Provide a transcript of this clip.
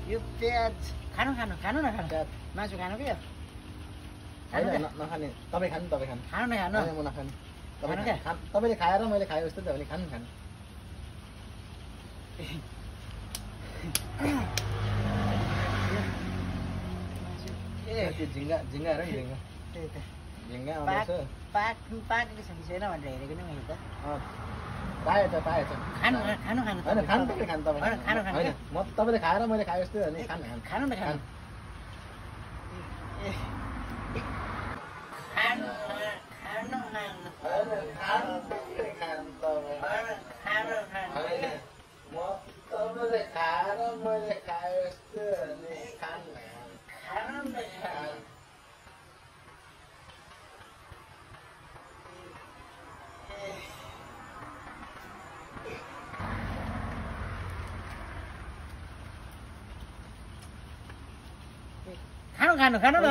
यो प्याज खानु न खानु मासु खानु के नखाने तपाईँ खानु खानु न खानु म नखाने तपाईँले खाएर मैले खाएँ जस्तो त भने खानु त्यो झिङ्गाहरू नि झिङ्गा आउँदैछ पाकेको छ कि छैन भनेर हेरेको नि मैले त पाएछ खानु होइन खानु तपाईँ खानु होइन म तपाईँले खाएर मैले खाएँ जस्तो भने खानु न खानु खानु न